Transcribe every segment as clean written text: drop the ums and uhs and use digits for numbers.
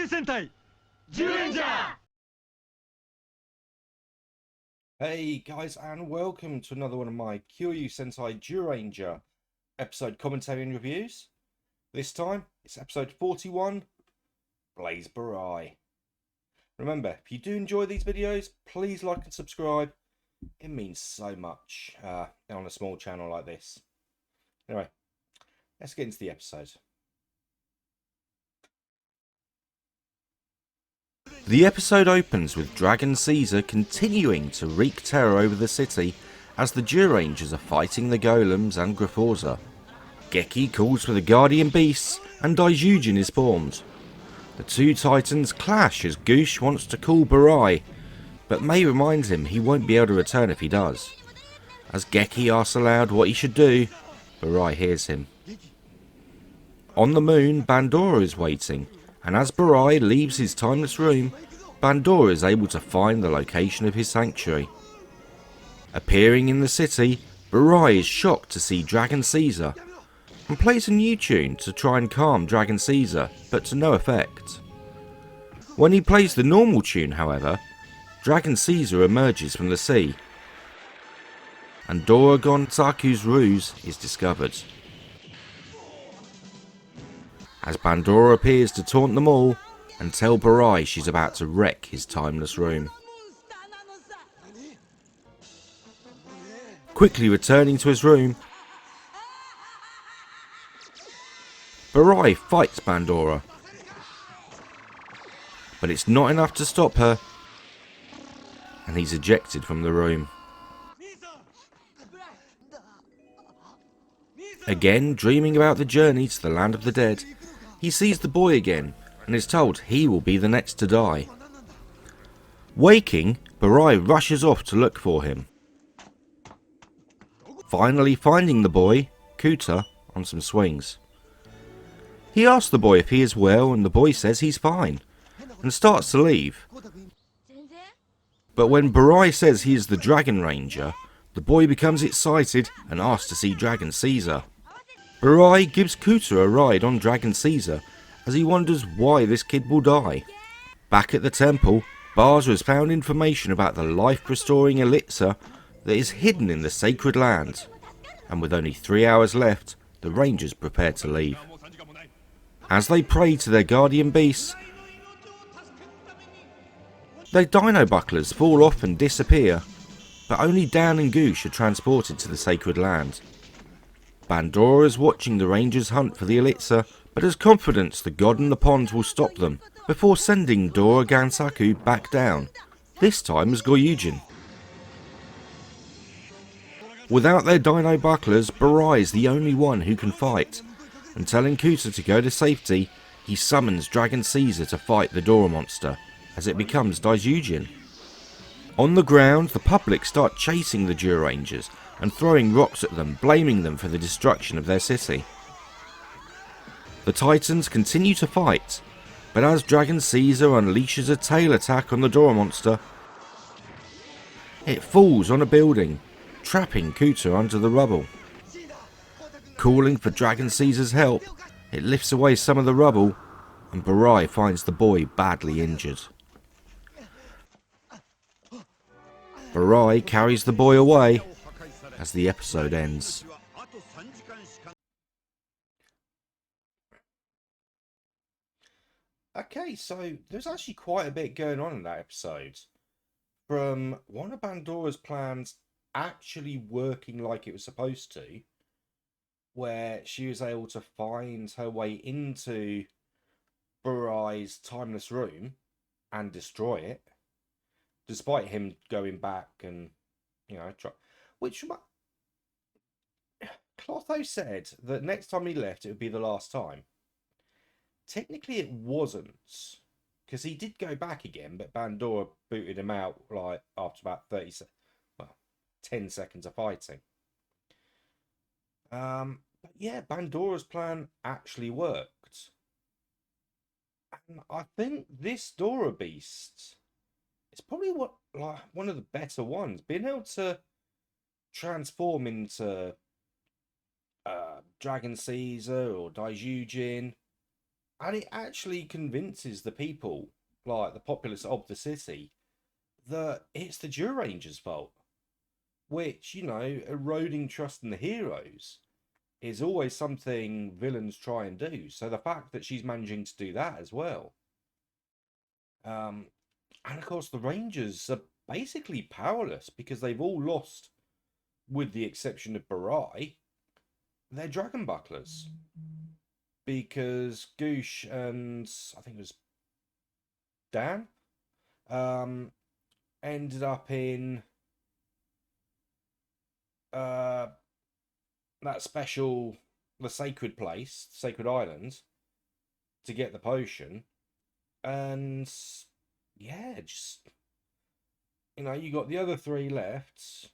Kyoryu Sentai! Zyuranger! Hey guys, and welcome to another one of my Kyoryu Sentai Zyuranger episode commentary and reviews. This time, it's episode 41, Blaze Barai. Remember, if you do enjoy these videos, please like and subscribe. It means so much on a small channel like this. Anyway, let's get into the episode. The episode opens with Dragon Caesar continuing to wreak terror over the city as the Zyurangers are fighting the golems and Griforza. Geki calls for the guardian beasts and Daijujin is formed. The two titans clash as Goosh wants to call Burai, but Mei reminds him he won't be able to return if he does. As Geki asks aloud what he should do, Burai hears him. On the moon, Bandora is waiting, and as Barai leaves his timeless room, Bandora is able to find the location of his sanctuary. Appearing in the city, Burai is shocked to see Dragon Caesar, and plays a new tune to try and calm Dragon Caesar, but to no effect. When he plays the normal tune, however, Dragon Caesar emerges from the sea, and Doragon Saku's ruse is discovered. As Bandora appears to taunt them all and tell Barai she's about to wreck his timeless room. Quickly returning to his room, Barai fights Bandora, but it's not enough to stop her, and he's ejected from the room. Again, dreaming about the journey to the land of the dead, he sees the boy again and is told he will be the next to die. Waking, Barai rushes off to look for him. Finally finding the boy, Kuta, on some swings. He asks the boy if he is well and the boy says he's fine, and starts to leave. But when Barai says he is the Dragon Ranger, the boy becomes excited and asks to see Dragon Caesar. Barai gives Kuta a ride on Dragon Caesar as he wonders why this kid will die. Back at the temple, Baza has found information about the life-restoring elixir that is hidden in the sacred land, and with only 3 hours left, the Rangers prepare to leave. As they pray to their guardian beasts, their dino bucklers fall off and disappear, but only Dan and Goosh are transported to the sacred land. Bandora is watching the Rangers hunt for the elixir, but has confidence the god in the pond will stop them, before sending Dora Gansaku back down, this time as Goryujin. Without their dino bucklers, Barai is the only one who can fight, and telling Kuta to go to safety, he summons Dragon Caesar to fight the Dora monster, as it becomes Daijujin. On the ground, the public start chasing the Zyurangers and throwing rocks at them, blaming them for the destruction of their city. The Titans continue to fight, but as Dragon Caesar unleashes a tail attack on the Dora monster, it falls on a building, trapping Kuta under the rubble. Calling for Dragon Caesar's help, it lifts away some of the rubble, and Barai finds the boy badly injured. Barai carries the boy away as the episode ends. Okay, so there's actually quite a bit going on in that episode. From one of Bandora's plans actually working like it was supposed to, where she was able to find her way into Burai's timeless room and destroy it, despite him going back and, try. Which Clotho said that next time he left, it would be the last time. Technically, it wasn't, because he did go back again, but Bandora booted him out like after about 10 seconds of fighting. But yeah, Bandora's plan actually worked. And I think this Dora Beast is probably one of the better ones. Being able to transform into Dragon Caesar or Daijujin And it actually convinces the people, like the populace of the city, that it's the Zyuranger's fault. Which, eroding trust in the heroes is always something villains try and do. So the fact that she's managing to do that as well. Um, and of course, the Rangers are basically powerless because they've all lost, with the exception of Barai, their dragon bucklers. Because Goosh and I think it was Dan um, ended up in uh, that special, the sacred place, sacred island, to get the potion. And yeah, just you got the other three left.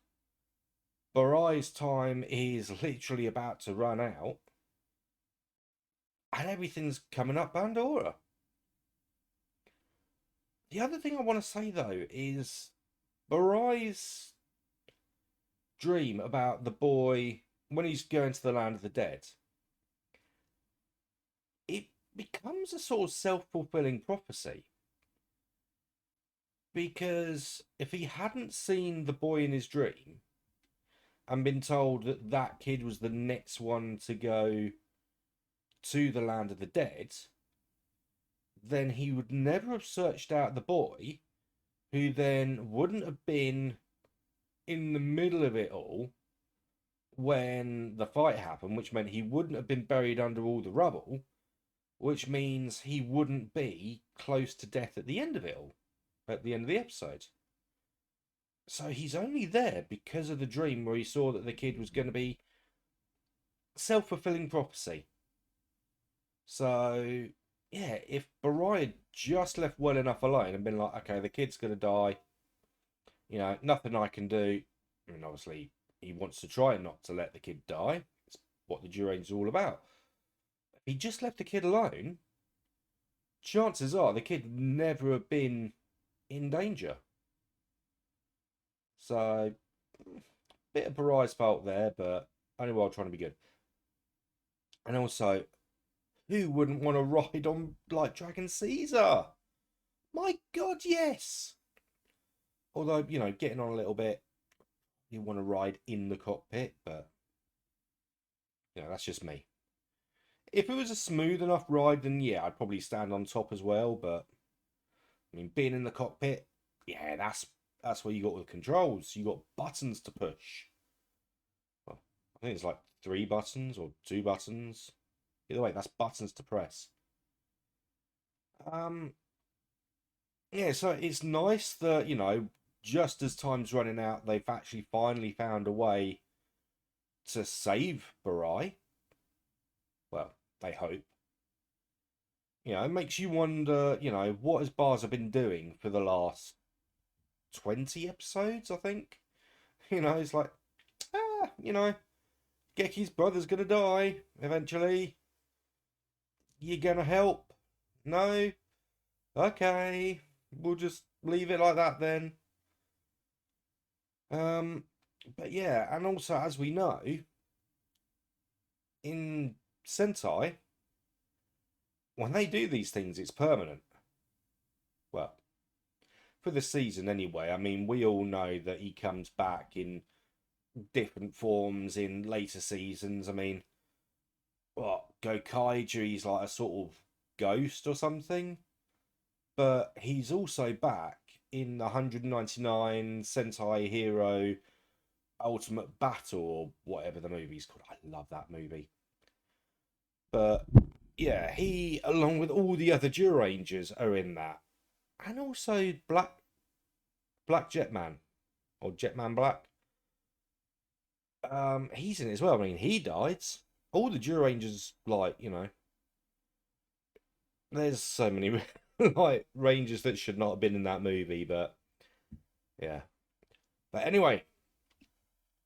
Barai's time is literally about to run out, and everything's coming up Pandora. The other thing I want to say though is Barai's dream about the boy when he's going to the land of the dead. It becomes a sort of self-fulfilling prophecy. Because if he hadn't seen the boy in his dream and been told that that kid was the next one to go to the land of the dead, then he would never have searched out the boy, who then wouldn't have been in the middle of it all when the fight happened, which meant he wouldn't have been buried under all the rubble, which means he wouldn't be close to death at the end of it all, at the end of the episode. So he's only there because of the dream where he saw that the kid was going to be self-fulfilling prophecy. So, yeah, if Barai had just left well enough alone and been like, okay, the kid's going to die, nothing I can do. I mean, obviously, he wants to try not to let the kid die. It's what the Durain's all about. If he just left the kid alone, chances are the kid would never have been in danger. So, bit of Barai's fault there, but only while trying to be good. And also, who wouldn't want to ride on like Dragon Caesar? My God, yes. Although, getting on a little bit, you want to ride in the cockpit, but that's just me. If it was a smooth enough ride, then yeah, I'd probably stand on top as well. But I mean, being in the cockpit, yeah, that's where you got all the controls. You got buttons to push. Well, I think it's like 3 buttons or 2 buttons. Either way, that's buttons to press. Um, yeah, so it's nice that just as time's running out, they've actually finally found a way to save Barai. Well, they hope. It makes you wonder, what has Barza been doing for the last 20 episodes, I think? It's like, Geki's brother's gonna die eventually. You gonna help? No? Okay. We'll just leave it like that then. Um, but yeah, and also as we know, in Sentai, when they do these things, it's permanent. Well, for the season anyway. I mean, we all know that he comes back in different forms in later seasons. I mean, what, Gokaiju, he's like a sort of ghost or something. But he's also back in the 199 Sentai Hero Ultimate Battle, or whatever the movie's called. I love that movie. But yeah, he, along with all the other Zyurangers, are in that. And also Black Jetman, or Jetman Black. He's in it as well. I mean, he died. All the Zyurangers, like, there's so many like Rangers that should not have been in that movie, but yeah. But anyway,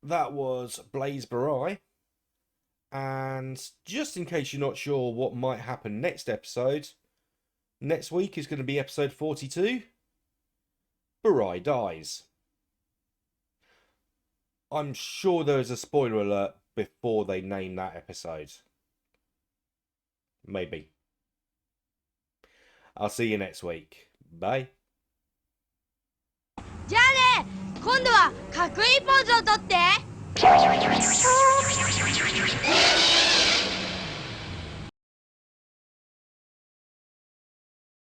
that was Blaze Barai. And just in case you're not sure what might happen next episode, next week is going to be episode 42. Burai dies. I'm sure there is a spoiler alert before they name that episode. Maybe. I'll see you next week. Bye. じゃあね、今度はかっこいいポーズをとって。